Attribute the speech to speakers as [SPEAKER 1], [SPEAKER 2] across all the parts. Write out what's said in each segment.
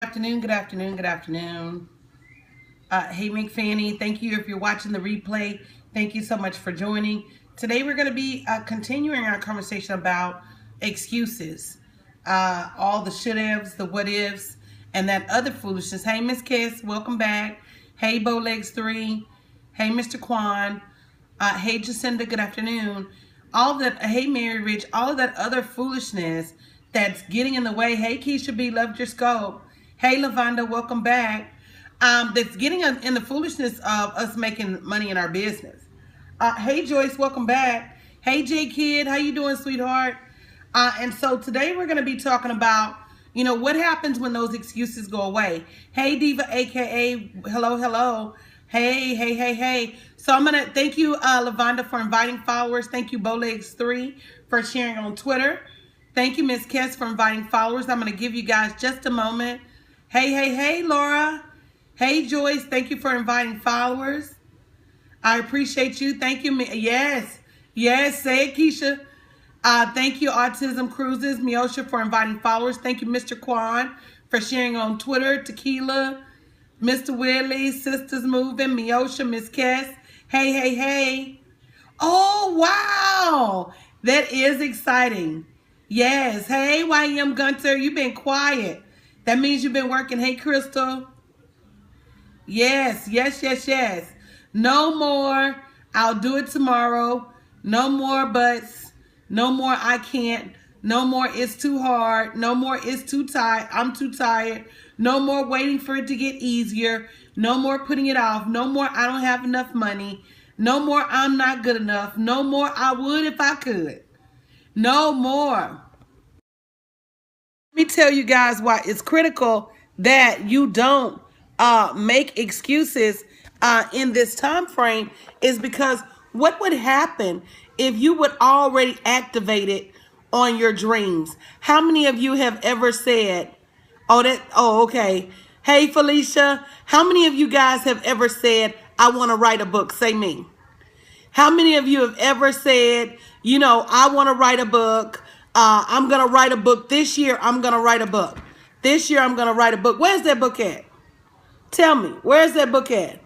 [SPEAKER 1] Good afternoon, good afternoon. Hey, McFanny, thank you if you're watching the replay. Thank you so much for joining. Today we're going to be continuing our conversation about excuses. All the should-haves, the what-ifs, and that other foolishness. Hey, Miss Kiss, welcome back. Hey, Bowlegs3. Hey, Mr. Quan. Hey, Jacinda, good afternoon. All that, hey, Mary Rich, all of that other foolishness that's getting in the way. Hey, Keisha B, loved your scope. Hey, Lavonda, welcome back. That's getting in the foolishness of us making money in our business. Hey, Joyce, welcome back. Hey, J Kid, how you doing, sweetheart? And so today we're going to be talking about, what happens when those excuses go away. Hey, Diva, aka, hello, hello. Hey, hey, hey, hey. So I'm going to thank you, Lavonda, for inviting followers. Thank you, Bowlegs3, for sharing on Twitter. Thank you, Miss Kess, for inviting followers. I'm going to give you guys just a moment. Hey, hey, hey, Laura. Hey, Joyce. Thank you for inviting followers. I appreciate you. Thank you. Yes. Yes. Say it, Keisha. Thank you, Autism Cruises, Miosha, for inviting followers. Thank you, Mr. Quan, for sharing on Twitter. Tequila, Mr. Willie, Sisters Moving, Miosha, Miss Kess. Hey, hey, hey. Oh, wow. That is exciting. Yes. Hey, YM Gunter, you've been quiet. That means you've been working. Hey, Crystal. Yes, yes, yes, yes. No more, I'll do it tomorrow. No more buts. No more, I can't. No more, it's too hard. No more, it's too tight. I'm too tired. No more waiting for it to get easier. No more putting it off. No more, I don't have enough money. No more, I'm not good enough. No more, I would if I could. No more. Let me tell you guys why it's critical that you don't make excuses in this time frame is because what would happen if you would already activate it on your dreams? How many of you have ever said, okay. Hey, Felicia, how many of you guys have ever said, I want to write a book? Say me. How many of you have ever said, I want to write a book. I'm going to write a book this year. I'm going to write a book. This year, I'm going to write a book. Where's that book at? Tell me. Where's that book at?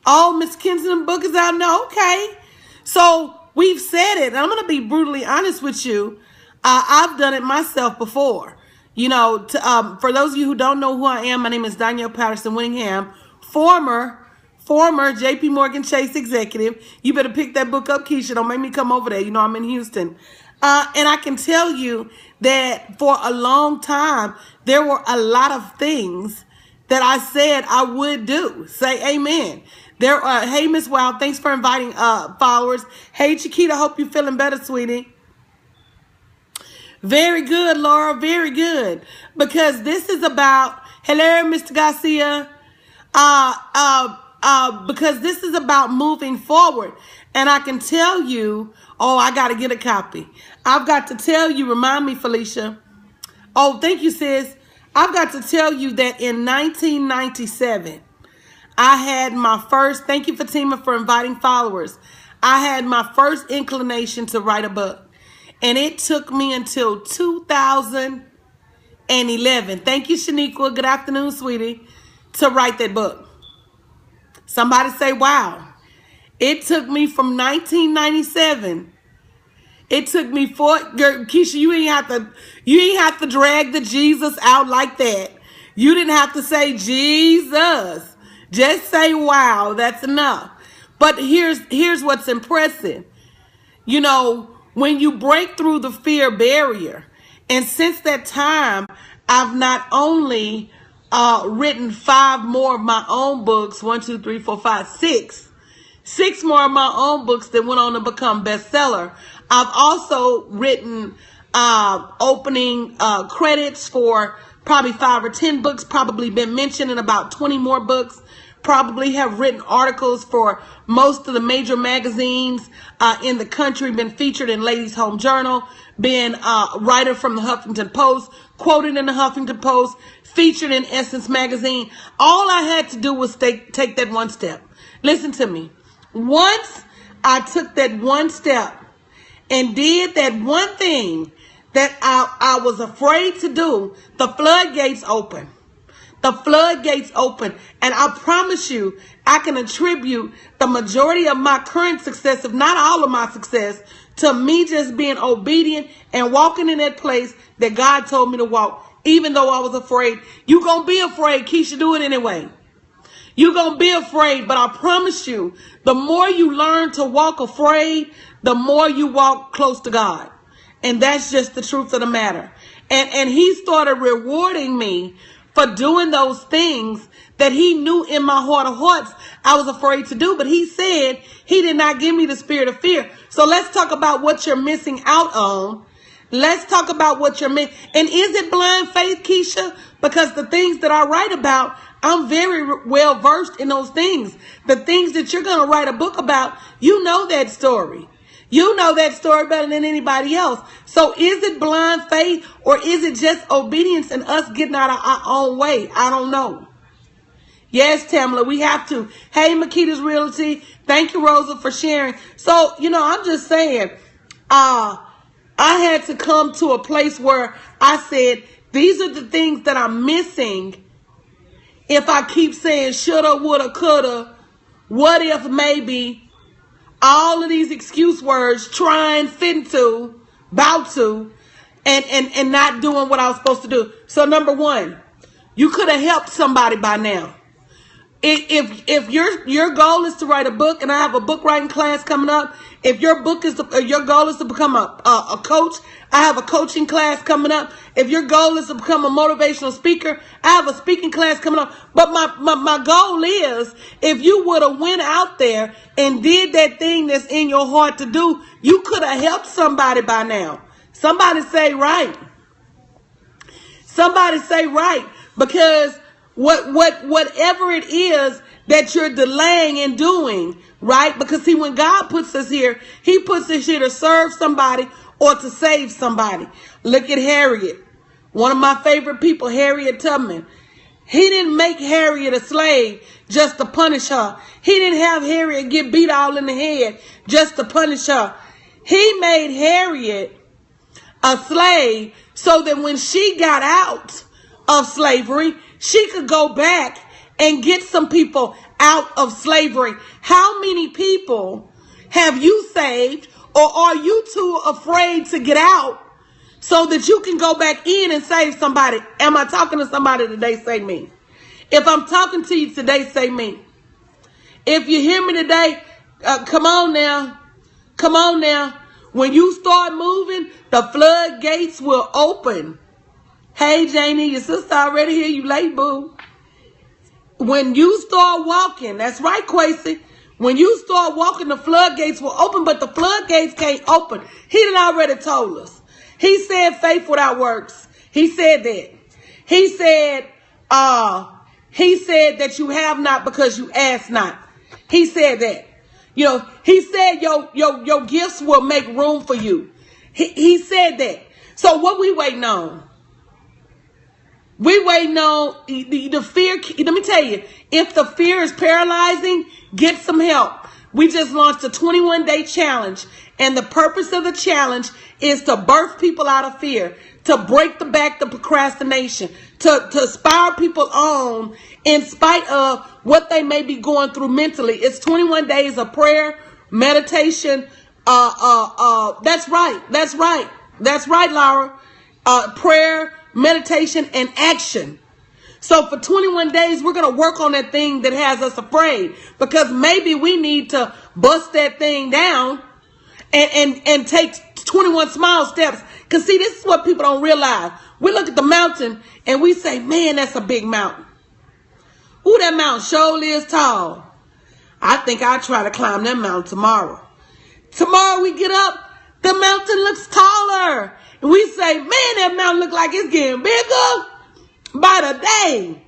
[SPEAKER 1] Oh, Miss Kensington book is out now. Okay. So we've said it. And I'm going to be brutally honest with you. I've done it myself before. For those of you who don't know who I am, my name is Danielle Patterson Winningham, former JP Morgan Chase executive. You better pick that book up, Keisha. Don't make me come over there. I'm in Houston. And I can tell you that for a long time, there were a lot of things that I said I would do. Say amen. Hey, Miss Wow, thanks for inviting followers. Hey, Chiquita, hope you're feeling better, sweetie. Very good, Laura. Very good. Because this is about, hello, Mr. Garcia. Because this is about moving forward. And I can tell you, I got to get a copy. I've got to tell you, remind me, Felicia. Oh, thank you, sis. I've got to tell you that in 1997, I had my first, thank you, Fatima, for inviting followers. I had my first inclination to write a book. And it took me until 2011. Thank you, Shaniqua. Good afternoon, sweetie. To write that book. Somebody say, wow. It took me from 1997. It took me Keisha, you ain't have to drag the Jesus out like that. You didn't have to say Jesus. Just say wow. That's enough. But here's what's impressive. When you break through the fear barrier, and since that time, I've not only written 5 more of my own books, 1, 2, 3, 4, 5, 6. 6 more of my own books that went on to become bestseller. I've also written opening credits for probably 5 or 10 books, probably been mentioned in about 20 more books, probably have written articles for most of the major magazines in the country, been featured in Ladies Home Journal, been a writer from the Huffington Post, quoted in the Huffington Post, featured in Essence Magazine. All I had to do was take that one step. Listen to me. Once I took that one step and did that one thing that I was afraid to do, the floodgates opened. The floodgates open. And I promise you, I can attribute the majority of my current success, if not all of my success, to me just being obedient and walking in that place that God told me to walk, even though I was afraid. You gonna be afraid, Keisha, do it anyway. You're going to be afraid, but I promise you, the more you learn to walk afraid, the more you walk close to God. And that's just the truth of the matter. And he started rewarding me for doing those things that he knew in my heart of hearts I was afraid to do. But he said he did not give me the spirit of fear. So let's talk about what you're missing out on. Let's talk about what you're missing. And is it blind faith, Keisha? Because the things that I write about, I'm very well versed in those things. The things that you're going to write a book about, you know that story. You know that story better than anybody else. So is it blind faith, or is it just obedience and us getting out of our own way? I don't know. Yes, Tamla, we have to. Hey, Makita's Realty. Thank you, Rosa, for sharing. So, I'm just saying, I had to come to a place where I said, these are the things that I'm missing. If I keep saying shoulda, woulda, coulda, what if, maybe, all of these excuse words, trying, fitting to, about to, and not doing what I was supposed to do. So number one, you could have helped somebody by now. If your goal is to write a book, and I have a book writing class coming up. If your goal is to become a coach, I have a coaching class coming up. If your goal is to become a motivational speaker, I have a speaking class coming up. But my goal is, if you would have went out there and did that thing that's in your heart to do, you could have helped somebody by now. Somebody say right. Somebody say right. Because whatever it is that you're delaying in doing, right? Because see, when God puts us here, he puts us here to serve somebody or to save somebody. Look at Harriet, one of my favorite people, Harriet Tubman. He didn't make Harriet a slave just to punish her. He didn't have Harriet get beat all in the head just to punish her. He made Harriet a slave so that when she got out of slavery, she could go back and get some people out of slavery. How many people have you saved, or are you too afraid to get out so that you can go back in and save somebody? Am I talking to somebody today? Say me. If I'm talking to you today, say me. If you hear me today, come on now. Come on now. When you start moving, the floodgates will open. Hey, Janie, your sister already here. You late, boo. When you start walking, that's right, Quasi. When you start walking, the floodgates will open, but the floodgates can't open. He done already told us. He said faith without works. He said that. He said that you have not because you ask not. He said that. He said your gifts will make room for you. He said that. So what we waiting on? We waiting on the fear. Let me tell you, if the fear is paralyzing, get some help. We just launched a 21-day challenge, and the purpose of the challenge is to birth people out of fear, to break the back of procrastination, to inspire people on in spite of what they may be going through mentally. It's 21 days of prayer, meditation. That's right. That's right. That's right, Laura. Prayer, meditation, and action. So for 21 days, we're going to work on that thing that has us afraid, because maybe we need to bust that thing down and take 21 small steps. Because see, this is what people don't realize. We look at the mountain and we say, man, that's a big mountain. Ooh, that mountain surely is tall. I think I'll try to climb that mountain tomorrow. Tomorrow we get up, the mountain looks taller. And we say, man, that mountain look like it's getting bigger by the day.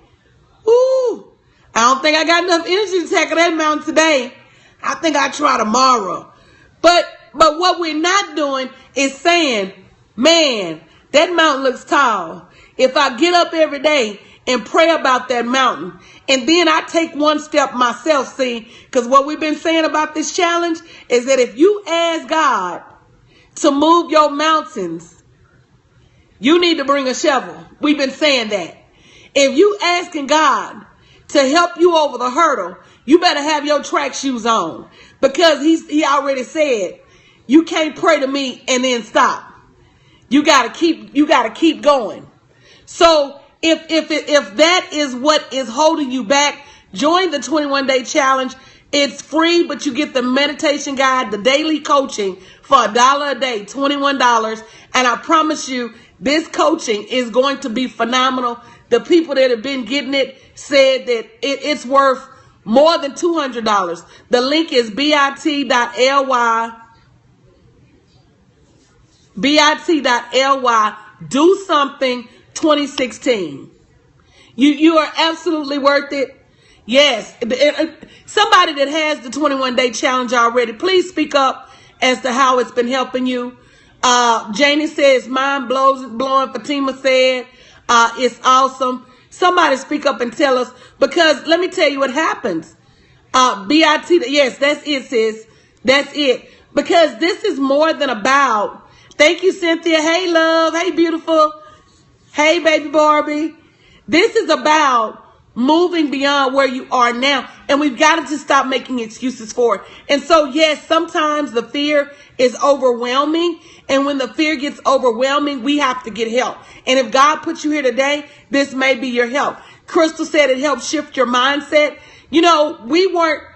[SPEAKER 1] Ooh, I don't think I got enough energy to tackle that mountain today. I think I'll try tomorrow. But what we're not doing is saying, man, that mountain looks tall. If I get up every day and pray about that mountain, and then I take one step myself, see, because what we've been saying about this challenge is that if you ask God to move your mountains, you need to bring a shovel. We've been saying that. If you asking God to help you over the hurdle, you better have your track shoes on, because he already said you can't pray to me and then stop. You gotta keep going. So if that is what is holding you back, join the 21-day challenge. It's free, but you get the meditation guide, the daily coaching for $1 a day, $21. And I promise you, this coaching is going to be phenomenal. The people that have been getting it said that it's worth more than $200. The link is bit.ly. bit.ly. Do something 2016. You are absolutely worth it. Yes. Somebody that has the 21-day challenge already, please speak up as to how it's been helping you. Janie says, mind blowing. Fatima said, it's awesome. Somebody speak up and tell us, because let me tell you what happens. Yes, that's it, sis. That's it. Because this is more than about, thank you, Cynthia. Hey, love. Hey, beautiful. Hey, baby Barbie. This is about moving beyond where you are now. And we've got to stop making excuses for it. And so, yes, sometimes the fear is overwhelming. And when the fear gets overwhelming, we have to get help. And if God put you here today, this may be your help. Crystal said it helps shift your mindset. You know,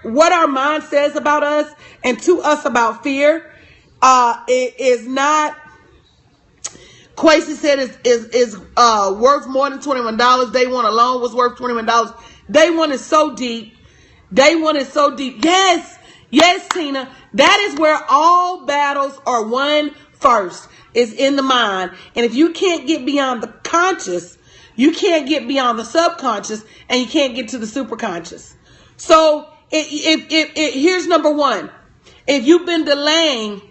[SPEAKER 1] what our mind says about us and to us about fear, it is not. Quasi said is worth more than $21. Day one alone was worth $21. Day one is so deep. Day one is so deep. Yes, Tina. That is where all battles are won first, is in the mind. And if you can't get beyond the conscious, you can't get beyond the subconscious, and you can't get to the superconscious. So here's number one. If you've been delaying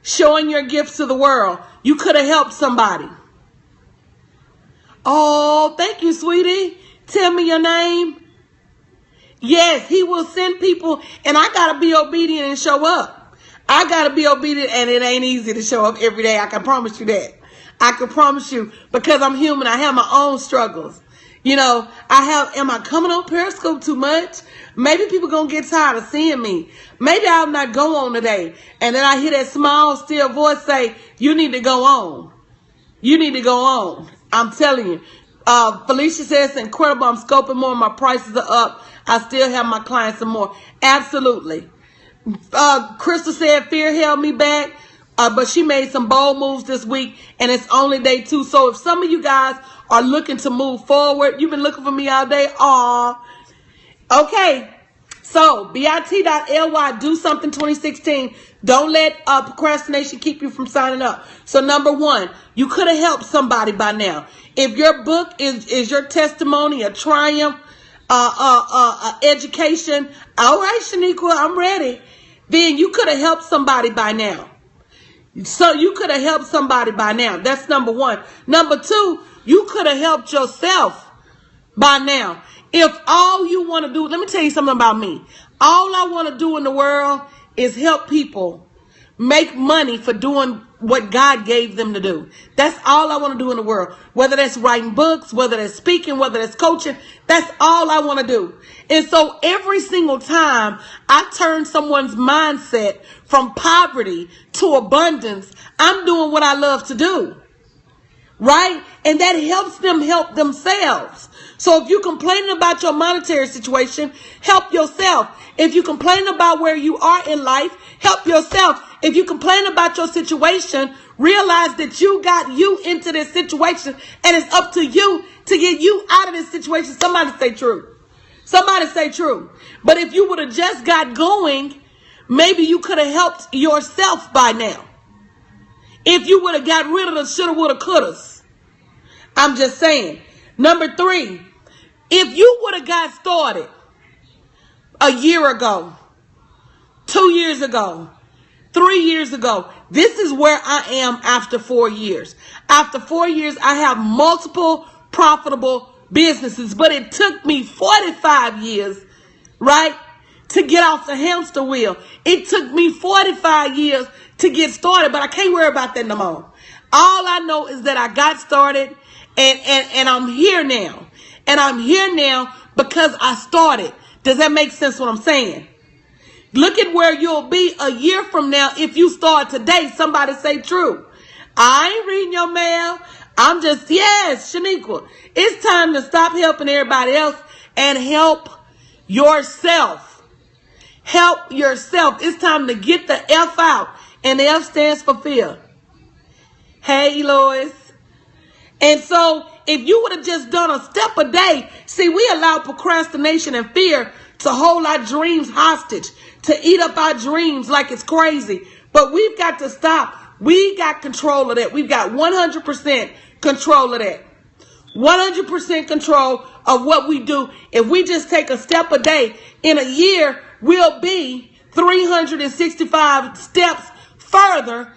[SPEAKER 1] showing your gifts to the world, you could have helped somebody. Oh, thank you, sweetie. Tell me your name. Yes, he will send people, and I got to be obedient and show up. I got to be obedient, and it ain't easy to show up every day. I can promise you that. I can promise you, because I'm human. I have my own struggles. You know, am I coming on Periscope too much? Maybe people going to get tired of seeing me. Maybe I'll not go on today. And then I hear that small, still voice say, you need to go on. You need to go on. I'm telling you. Felicia says, it's incredible. I'm scoping more. My prices are up. I still have my clients and more. Absolutely. Crystal said, fear held me back. But she made some bold moves this week, and it's only day 2. So if some of you guys are looking to move forward, you've been looking for me all day. Aw. Okay. So bit.ly, do something 2016. Don't let procrastination keep you from signing up. So number one, you could have helped somebody by now. If your book is your testimony, a triumph, education, all right, Shaniqua, I'm ready. Then you could have helped somebody by now. So you could have helped somebody by now. That's number one. Number two, you could have helped yourself by now. If all you want to do, let me tell you something about me. All I want to do in the world is help people make money for doing what God gave them to do. That's all I want to do in the world. Whether that's writing books, whether that's speaking, whether that's coaching, that's all I want to do. And so every single time I turn someone's mindset from poverty to abundance, I'm doing what I love to do. Right? And that helps them help themselves. So if you're complaining about your monetary situation, help yourself. If you're complaining about where you are in life, help yourself. If you complain about your situation, realize that you got you into this situation, and it's up to you to get you out of this situation. Somebody say true. Somebody say true. But if you would have just got going, maybe you could have helped yourself by now. If you would have got rid of the shoulda, woulda, couldas. I'm just saying. Number 3, if you would have got started a year ago, 2 years ago, 3 years ago, this is where I am after 4 years. After 4 years, I have multiple profitable businesses, but it took me 45 years, right, to get off the hamster wheel. It took me 45 years to get started, but I can't worry about that no more. All I know is that I got started, and I'm here now. And I'm here now because I started. Does that make sense what I'm saying? Look at where you'll be a year from now if you start today. Somebody say true. I ain't reading your mail. I'm just, yes, Shaniqua. It's time to stop helping everybody else and help yourself. Help yourself. It's time to get the F out. And the F stands for fear. Hey, Lois. And so if you would have just done a step a day, see, we allow procrastination and fear to hold our dreams hostage, to eat up our dreams like it's crazy. But we've got to stop. We got control of that. We've got 100% control of that. 100% control of what we do. If we just take a step a day, in a year, we'll be 365 steps further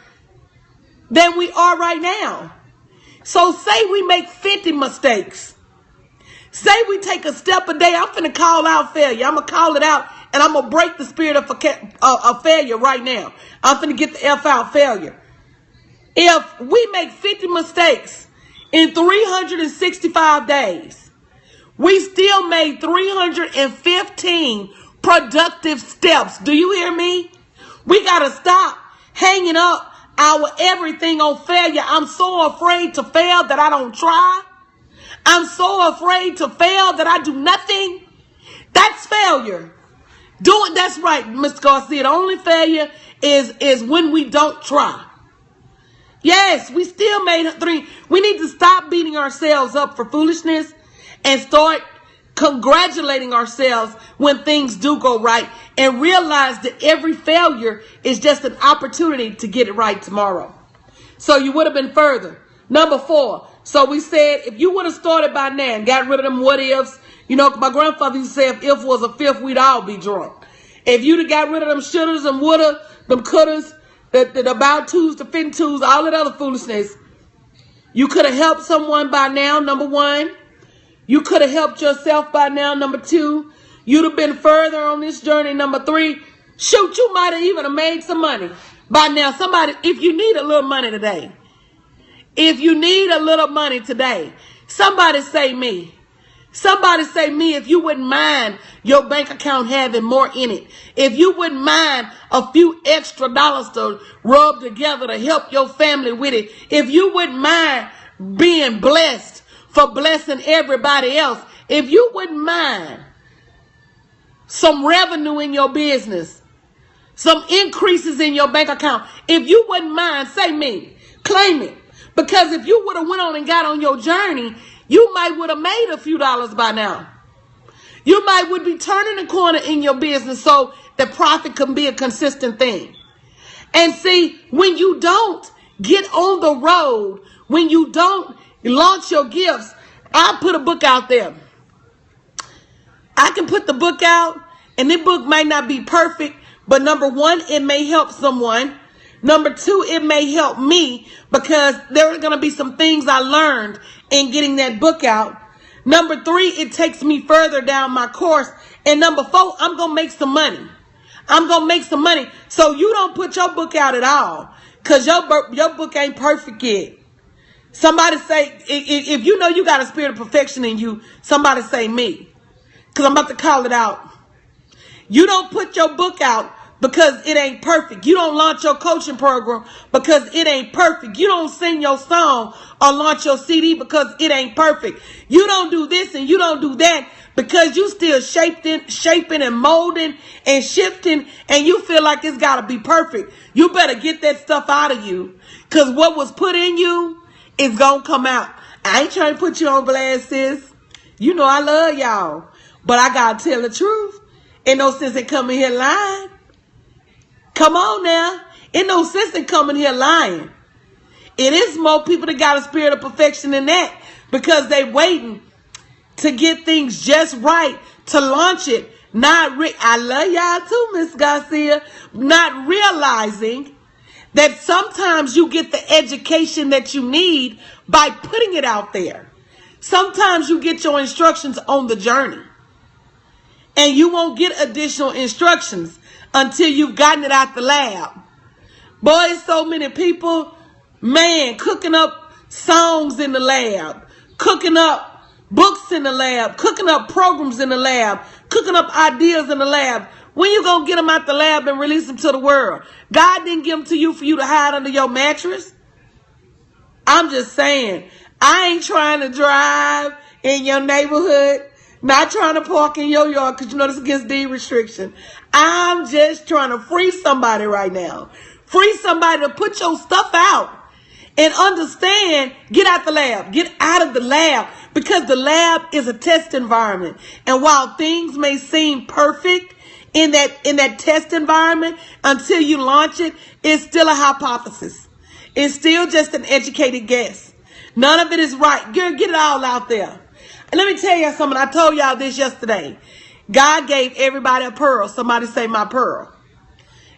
[SPEAKER 1] than we are right now. So say we make 50 mistakes. Say we take a step a day. I'm finna call out failure. I'm going to call it out, and I'm going to break the spirit of failure right now. I'm finna get the F out, failure. If we make 50 mistakes in 365 days, we still made 315 productive steps. Do you hear me? We got to stop hanging up our everything on failure. I'm so afraid to fail that I don't try. I'm so afraid to fail that I do nothing. That's failure. That's right, Mr. Garcia. The only failure is when we don't try. Yes, we still made 3. We need to stop beating ourselves up for foolishness and start congratulating ourselves when things do go right, and realize that every failure is just an opportunity to get it right tomorrow. So you would have been further. Number 4. So we said if you would have started by now and got rid of them what ifs, you know, my grandfather used to say if was a fifth, we'd all be drunk. If you'd have got rid of them shouldas and woulda, them couldas, the about twos, the fin twos, all that other foolishness, you could have helped someone by now, number 1. You could have helped yourself by now, number 2. You'd have been further on this journey, number 3. Shoot, you might have even have made some money by now. Somebody, if you need a little money today, somebody say me. Somebody say me if you wouldn't mind your bank account having more in it. If you wouldn't mind a few extra dollars to rub together to help your family with it. If you wouldn't mind being blessed for blessing everybody else. If you wouldn't mind some revenue in your business, some increases in your bank account. If you wouldn't mind, say me, claim it. Because if you would have went on and got on your journey, you might would have made a few dollars by now. You might would be turning the corner in your business so the profit can be a consistent thing. And see, when you don't get on the road, when you don't launch your gifts, I put a book out there. I can put the book out, and the book might not be perfect, but number 1, it may help someone. Number 2, it may help me because there are going to be some things I learned in getting that book out. Number 3, it takes me further down my course. And number 4, I'm going to make some money. I'm going to make some money. So you don't put your book out at all because your book ain't perfect yet. Somebody say, if you know you got a spirit of perfection in you, somebody say me. Because I'm about to call it out. You don't put your book out because it ain't perfect. You don't launch your coaching program because it ain't perfect. You don't sing your song or launch your CD because it ain't perfect. You don't do this and you don't do that because you still shaping and molding and shifting, and you feel like it's got to be perfect. You better get that stuff out of you because what was put in you is going to come out. I ain't trying to put you on blast, sis. You know I love y'all, but I got to tell the truth. Ain't no sense in coming here lying. Come on now. Ain't no sense in coming here lying. It is more people that got a spirit of perfection than that because they waiting to get things just right to launch it. I love y'all too, Miss Garcia. Not realizing that sometimes you get the education that you need by putting it out there. Sometimes you get your instructions on the journey. And you won't get additional instructions until you've gotten it out the lab. Boy, so many people, man, cooking up songs in the lab, cooking up books in the lab, cooking up programs in the lab, cooking up ideas in the lab. When you gonna get them out the lab and release them to the world? God didn't give them to you for you to hide under your mattress. I'm just saying, I ain't trying to drive in your neighborhood, not trying to park in your yard because you know this against deed restriction. I'm just trying to free somebody right now. Free somebody to put your stuff out and understand, get out the lab, get out of the lab, because the lab is a test environment. And while things may seem perfect in that test environment, until you launch it, it's still a hypothesis. It's still just an educated guess. None of it is right. Get it all out there. And let me tell you something. I told y'all this yesterday. God gave everybody a pearl. Somebody say my pearl.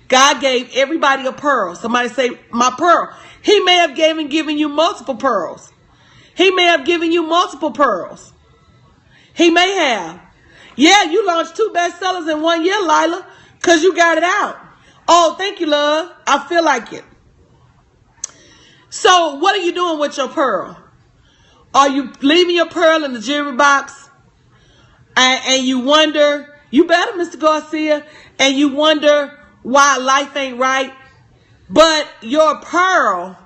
[SPEAKER 1] God gave everybody a pearl. Somebody say my pearl. He may have given you multiple pearls. He may have given you multiple pearls. He may have. Yeah, you launched 2 bestsellers in 1 year, Lila, because you got it out. Oh, thank you, love. I feel like it. So what are you doing with your pearl? Are you leaving your pearl in the jewelry box? And you wonder, you better, Mr. Garcia, and you wonder why life ain't right. But your pearl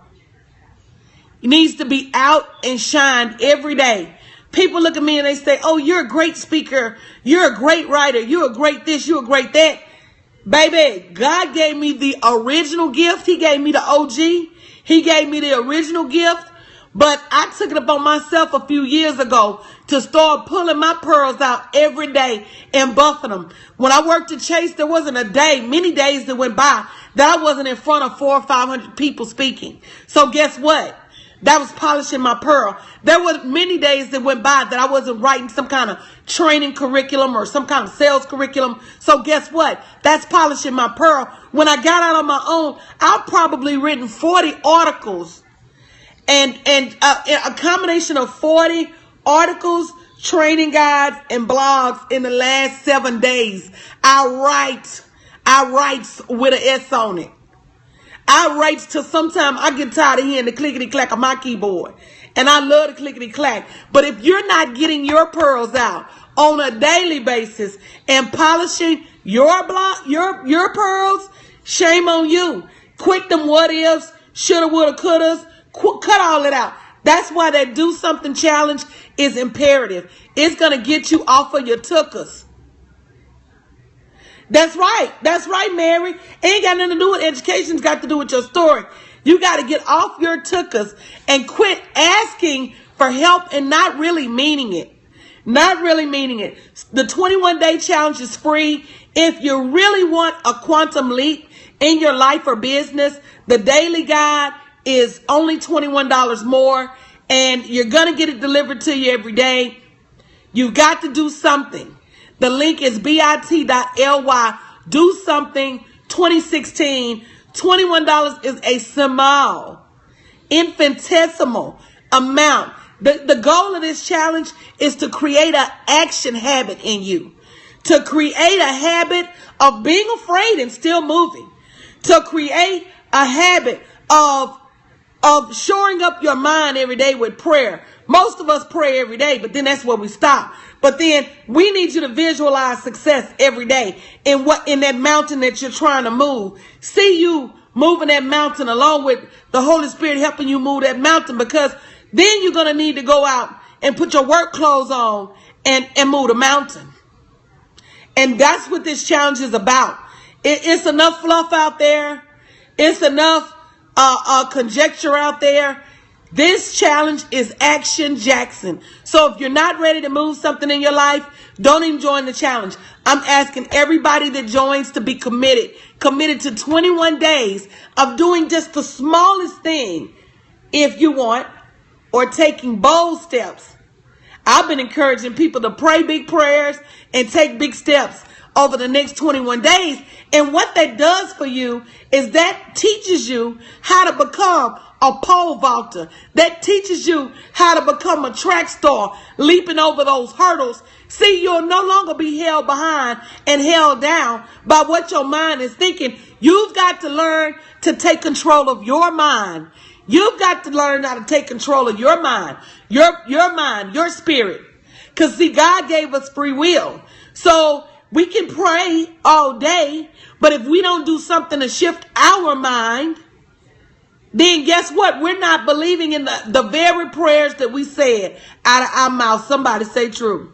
[SPEAKER 1] needs to be out and shined every day. People look at me and they say, oh, you're a great speaker. You're a great writer. You're a great this. You're a great that. Baby, God gave me the original gift. He gave me the OG. He gave me the original gift. But I took it upon myself a few years ago to start pulling my pearls out every day and buffing them. When I worked at Chase, there wasn't a day, many days that went by that I wasn't in front of 400 or 500 people speaking. So guess what? That was polishing my pearl. There were many days that went by that I wasn't writing some kind of training curriculum or some kind of sales curriculum. So guess what? That's polishing my pearl. When I got out on my own, I've probably written 40 articles and a combination of 40 articles, training guides, and blogs in the last 7 days. I write with an S on it. I write till sometimes I get tired of hearing the clickety clack of my keyboard. And I love the clickety clack. But if you're not getting your pearls out on a daily basis and polishing your pearls, shame on you. Quit them what ifs, shoulda, woulda, couldas. Cut all it out. That's why that do something challenge is imperative. It's going to get you off of your tuckers. That's right. That's right, Mary. Ain't got nothing to do with education. It's got to do with your story. You got to get off your tuckers and quit asking for help and not really meaning it. Not really meaning it. The 21-day challenge is free. If you really want a quantum leap in your life or business, the daily guide is only $21 more, and you're going to get it delivered to you every day. You've got to do something. The link is bit.ly. Do something 2016. $21 is a small, infinitesimal amount. The goal of this challenge is to create an action habit in you. To create a habit of being afraid and still moving. To create a habit of shoring up your mind every day with prayer. Most of us pray every day, but then that's where we stop. But then we need you to visualize success every day in that mountain that you're trying to move. See you moving that mountain along with the Holy Spirit helping you move that mountain, because then you're going to need to go out and put your work clothes on and move the mountain. And that's what this challenge is about. It's enough fluff out there. It's enough conjecture out there. This challenge is Action Jackson. So if you're not ready to move something in your life, don't even join the challenge. I'm asking everybody that joins to be committed to 21 days of doing just the smallest thing if you want, or taking bold steps. I've been encouraging people to pray big prayers and take big steps over the next 21 days. And what that does for you is that teaches you how to become a pole vaulter. That teaches you how to become a track star, leaping over those hurdles. See, you'll no longer be held behind and held down by what your mind is thinking. You've got to learn to take control of your mind. You've got to learn how to take control of your mind, your mind, your spirit. Because see, God gave us free will. So we can pray all day, but if we don't do something to shift our mind, then guess what? We're not believing in the very prayers that we said out of our mouth. Somebody say true.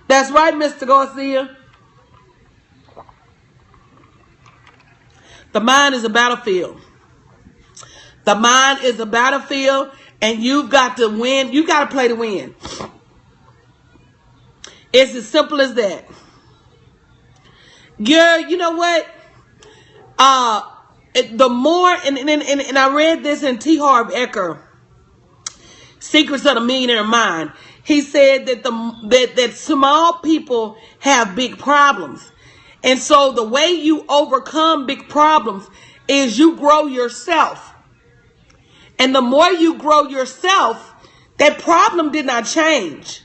[SPEAKER 1] That's right, Mr. Garcia. The mind is a battlefield. The mind is a battlefield, and you've got to win. You got to play to win. It's as simple as that. Girl, you know what? The more, and I read this in T. Harv Eker, Secrets of the Millionaire Mind. He said that that small people have big problems. And so the way you overcome big problems is you grow yourself. And the more you grow yourself, that problem did not change.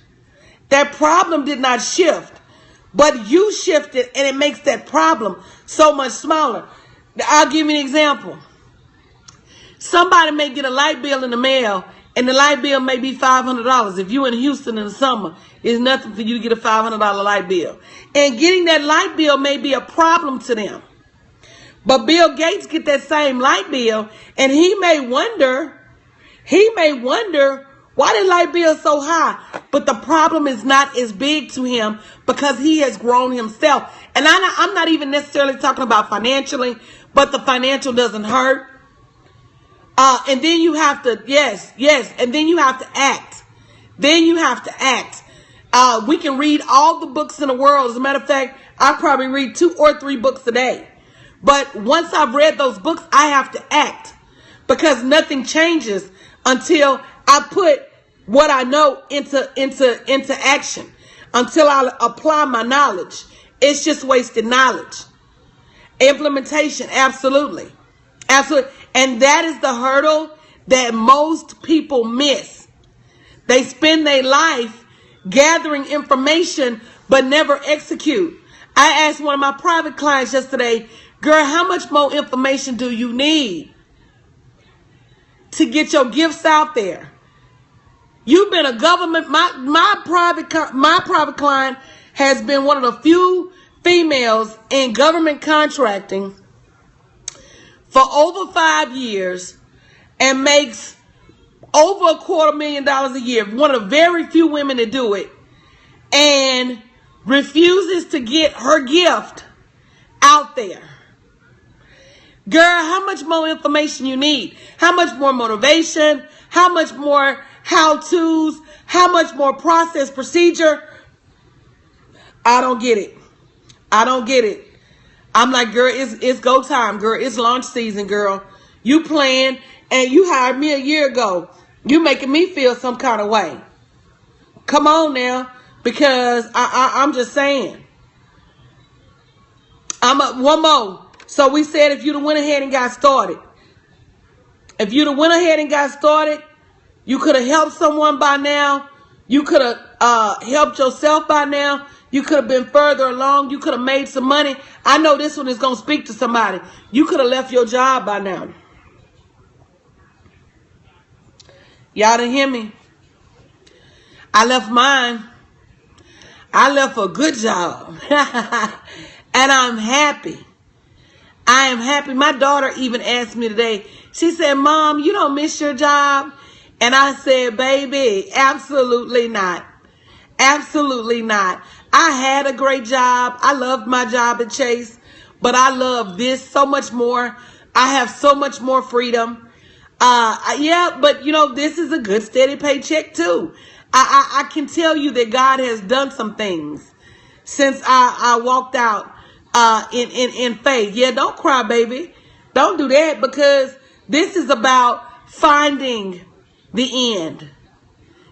[SPEAKER 1] That problem did not shift. But you shifted, and it makes that problem so much smaller. I'll give you an example. Somebody may get a light bill in the mail, and the light bill may be $500. If you're in Houston in the summer, it's nothing for you to get a $500 light bill. And getting that light bill may be a problem to them. But Bill Gates get that same light bill, and he may wonder why the light bill is so high. But the problem is not as big to him because he has grown himself. And I'm not even necessarily talking about financially, but the financial doesn't hurt. And then you have to, yes. And then you have to act. We can read all the books in the world. As a matter of fact, I probably read 2 or 3 books a day. But once I've read those books, I have to act, because nothing changes until I put what I know into action, until I apply my knowledge. It's just wasted knowledge. Implementation, absolutely. And that is the hurdle that most people miss. They spend their life gathering information, but never execute. I asked one of my private clients yesterday, girl, how much more information do you need to get your gifts out there? You've been a government, my private client has been one of the few females in government contracting for over 5 years and makes over $250,000 a year. One of the very few women to do it, and refuses to get her gift out there. Girl, how much more information you need? How much more motivation? How much more how-tos? How much more process, procedure? I don't get it. I'm like, girl, it's go time, girl. It's launch season, girl. You playing, and you hired me a year ago. You making me feel some kind of way. Come on now, because I'm just saying. One more. So we said if you'd have went ahead and got started. You could have helped someone by now. You could have helped yourself by now. You could have been further along. You could have made some money. I know this one is going to speak to somebody. You could have left your job by now. Y'all didn't hear me. I left mine. I left a good job. And I'm happy. I am happy. My daughter even asked me today. She said, Mom, you don't miss your job? And I said, baby, absolutely not. Absolutely not. I had a great job. I loved my job at Chase, but I love this so much more. I have so much more freedom. Yeah, but you know, this is a good steady paycheck too. I can tell you that God has done some things since I walked out in faith. Yeah, don't cry, baby. Don't do that, because this is about finding the end.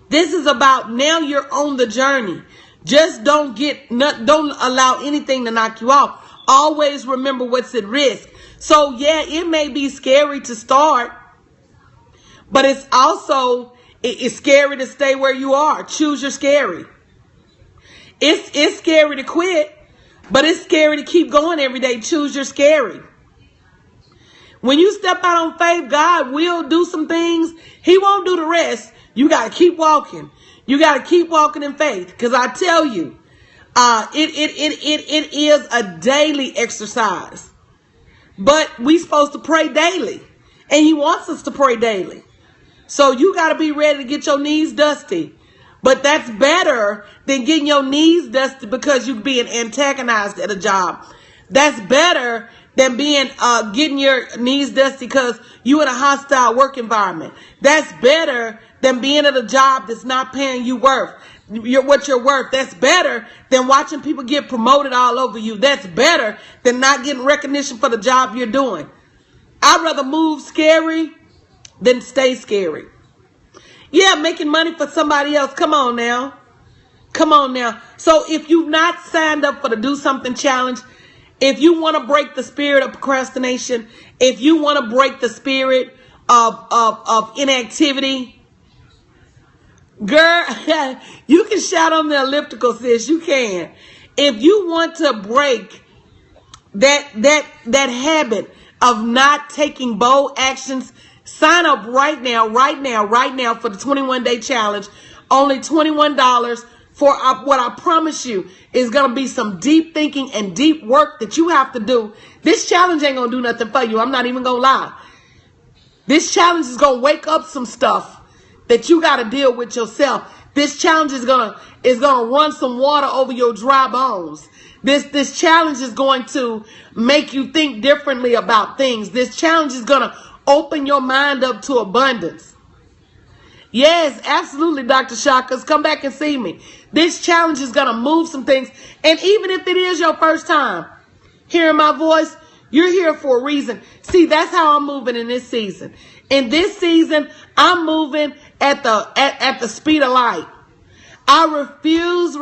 [SPEAKER 1] This is about now you're on the journey. Just don't allow anything to knock you off. Always remember what's at risk. So yeah, it may be scary to start, but it's also it's scary to stay where you are. Choose your scary. It's scary to quit, but it's scary to keep going every day. Choose your scary. When you step out on faith, God will do some things. He won't do the rest. You got to keep walking. You got to keep walking in faith, because I tell you, it is a daily exercise. But we supposed to pray daily, and he wants us to pray daily. So you got to be ready to get your knees dusty. But that's better than getting your knees dusty because you're being antagonized at a job. That's better than getting your knees dusty because you in a hostile work environment. That's better than being at a job that's not paying you what you're worth. That's better than watching people get promoted all over you. That's better than not getting recognition for the job you're doing. I'd rather move scary than stay scary. Yeah, making money for somebody else. Come on now. Come on now. So if you've not signed up for the Do Something Challenge, if you want to break the spirit of procrastination, if you want to break the spirit of inactivity, girl, you can shout on the elliptical, sis. You can. If you want to break that habit of not taking bold actions, sign up right now for the 21-day challenge. Only $21 for what I promise you is going to be some deep thinking and deep work that you have to do. This challenge ain't going to do nothing for you. I'm not even going to lie. This challenge is going to wake up some stuff that you got to deal with yourself. This challenge is going to run some water over your dry bones. This challenge is going to make you think differently about things. This challenge is going to open your mind up to abundance. Yes, absolutely, Dr. Shakas. Come back and see me. This challenge is going to move some things. And even if it is your first time hearing my voice, you're here for a reason. See, that's how I'm moving in this season. In this season, I'm moving at the speed of light. I refuse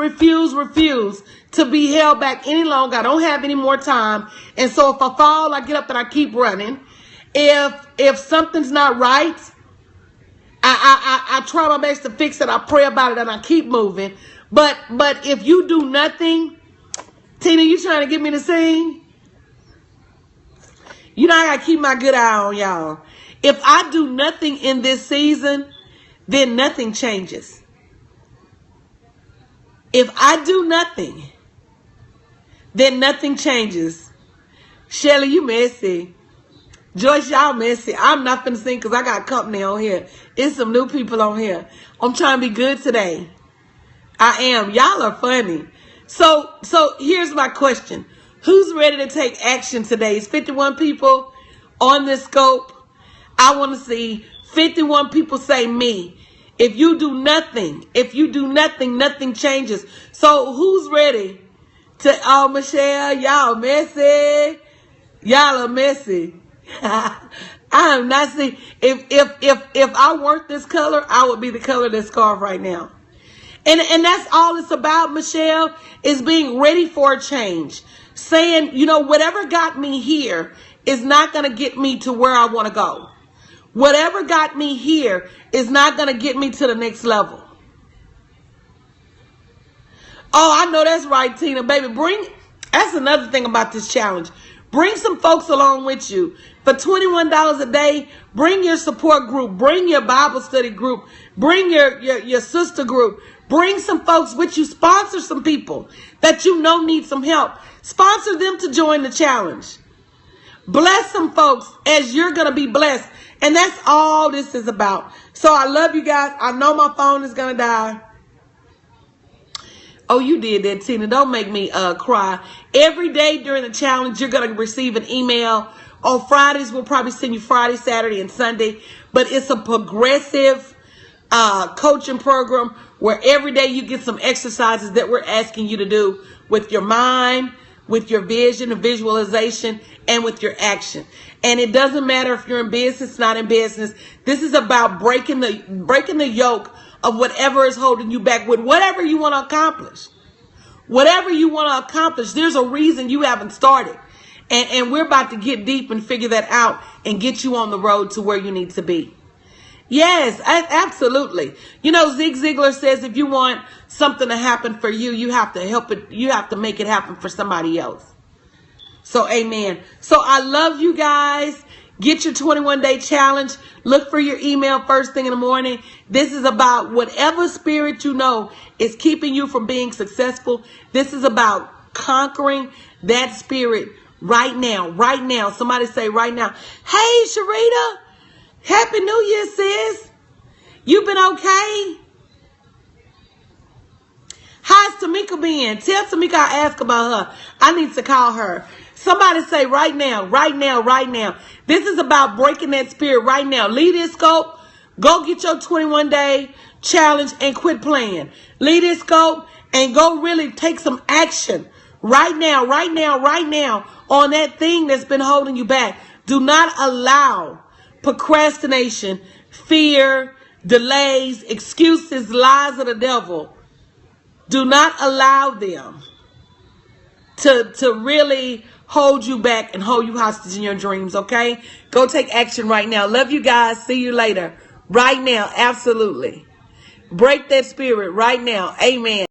[SPEAKER 1] to be held back any longer. I don't have any more time. And so if I fall, I get up and I keep running. If something's not right, I try my best to fix it. I pray about it and I keep moving. But if you do nothing, Tina, you trying to get me to sing? You know, I got to keep my good eye on y'all. If I do nothing in this season, then nothing changes. If I do nothing, then nothing changes. Shelly, you messy. Joyce, y'all messy. I'm not finna sing because I got company on here. It's some new people on here. I'm trying to be good today. I am. Y'all are funny. So here's my question. Who's ready to take action today? It's 51 people on this scope. I want to see 51 people say me. If you do nothing, nothing changes. So who's ready to, oh, Michelle, y'all messy. Y'all are messy. I am not seeing, if I weren't this color, I would be the color of this scarf right now. And that's all it's about, Michelle, is being ready for a change. Saying, you know, whatever got me here is not going to get me to where I want to go. Whatever got me here is not going to get me to the next level. Oh, I know that's right, Tina. Baby, that's another thing about this challenge. Bring some folks along with you. For $21 a day, bring your support group. Bring your Bible study group. Bring your sister group. Bring some folks with you. Sponsor some people that you know need some help. Sponsor them to join the challenge. Bless some folks as you're going to be blessed. And that's all this is about. So I love you guys. I know my phone is going to die. Oh, you did that, Tina. Don't make me cry. Every day during the challenge, you're going to receive an email. On Fridays, we'll probably send you Friday, Saturday, and Sunday. But it's a progressive coaching program where every day you get some exercises that we're asking you to do with your mind, with your vision and visualization, and with your action. And it doesn't matter if you're in business, not in business. This is about breaking the yoke of whatever is holding you back with whatever you want to accomplish. Whatever you want to accomplish, there's a reason you haven't started. And we're about to get deep and figure that out and get you on the road to where you need to be. Yes, absolutely. You know, Zig Ziglar says if you want something to happen for you, you have to help it. You have to make it happen for somebody else. So, amen. So I love you guys. Get your 21-day challenge. Look for your email first thing in the morning. This is about whatever spirit you know is keeping you from being successful. This is about conquering that spirit right now. Right now. Somebody say right now. Hey, Sharita. Happy New Year, sis. You been okay? How's Tamika been? Tell Tamika I asked about her. I need to call her. Somebody say right now, right now, right now. This is about breaking that spirit right now. Leave this scope. Go get your 21-day challenge and quit playing. Leave this scope and go really take some action right now, right now, right now on that thing that's been holding you back. Do not allow procrastination, fear, delays, excuses, lies of the devil. Do not allow them to really hold you back and hold you hostage in your dreams, okay? Go take action right now. Love you guys. See you later. Right now, absolutely. Break that spirit right now. Amen.